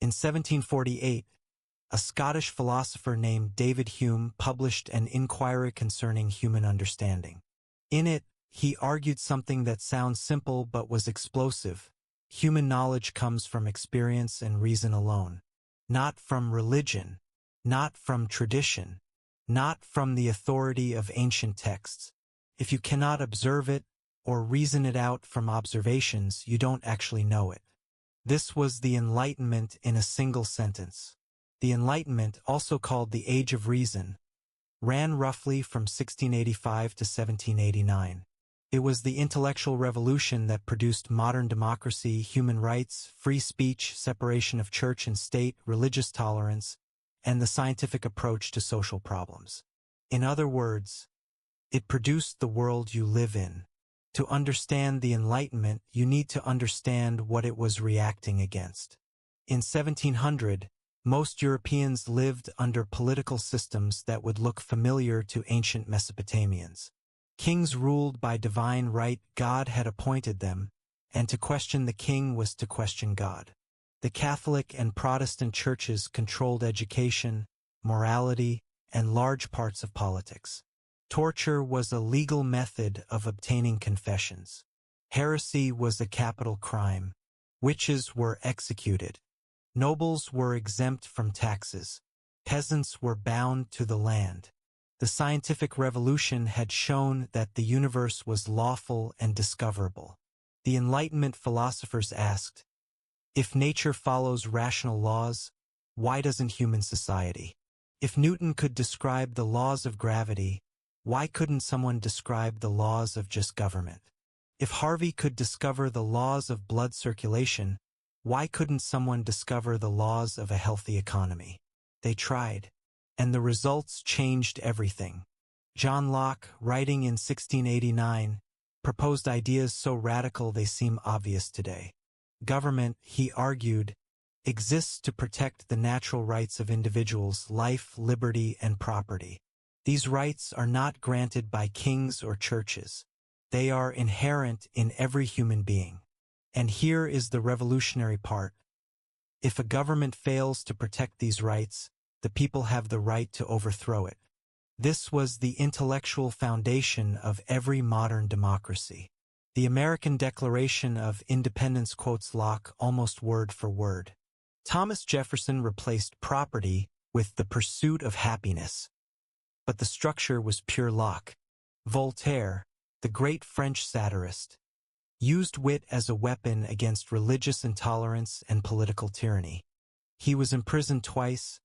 In 1748, a Scottish philosopher named David Hume published an inquiry concerning human understanding. In it, he argued something that sounds simple but was explosive. Human knowledge comes from experience and reason alone, not from religion, not from tradition, not from the authority of ancient texts. If you cannot observe it or reason it out from observations, you don't actually know it. This was the Enlightenment in a single sentence. The Enlightenment, also called the Age of Reason, ran roughly from 1685 to 1789. It was the intellectual revolution that produced modern democracy, human rights, free speech, separation of church and state, religious tolerance, and the scientific approach to social problems. In other words, it produced the world you live in. To understand the Enlightenment, you need to understand what it was reacting against. In 1700, most Europeans lived under political systems that would look familiar to ancient Mesopotamians. Kings ruled by divine right. God had appointed them, and to question the king was to question God. The Catholic and Protestant churches controlled education, morality, and large parts of politics. Torture was a legal method of obtaining confessions. Heresy was a capital crime. Witches were executed. Nobles were exempt from taxes. Peasants were bound to the land. The scientific revolution had shown that the universe was lawful and discoverable. The Enlightenment philosophers asked, if nature follows rational laws, why doesn't human society? If Newton could describe the laws of gravity, why couldn't someone describe the laws of just government? If Harvey could discover the laws of blood circulation, why couldn't someone discover the laws of a healthy economy? They tried, and the results changed everything. John Locke, writing in 1689, proposed ideas so radical they seem obvious today. Government, he argued, exists to protect the natural rights of individuals, life, liberty, and property. These rights are not granted by kings or churches. They are inherent in every human being. And here is the revolutionary part. If a government fails to protect these rights, the people have the right to overthrow it. This was the intellectual foundation of every modern democracy. The American Declaration of Independence quotes Locke almost word for word. Thomas Jefferson replaced property with the pursuit of happiness. But the structure was pure Locke. Voltaire, the great French satirist, used wit as a weapon against religious intolerance and political tyranny. He was imprisoned twice,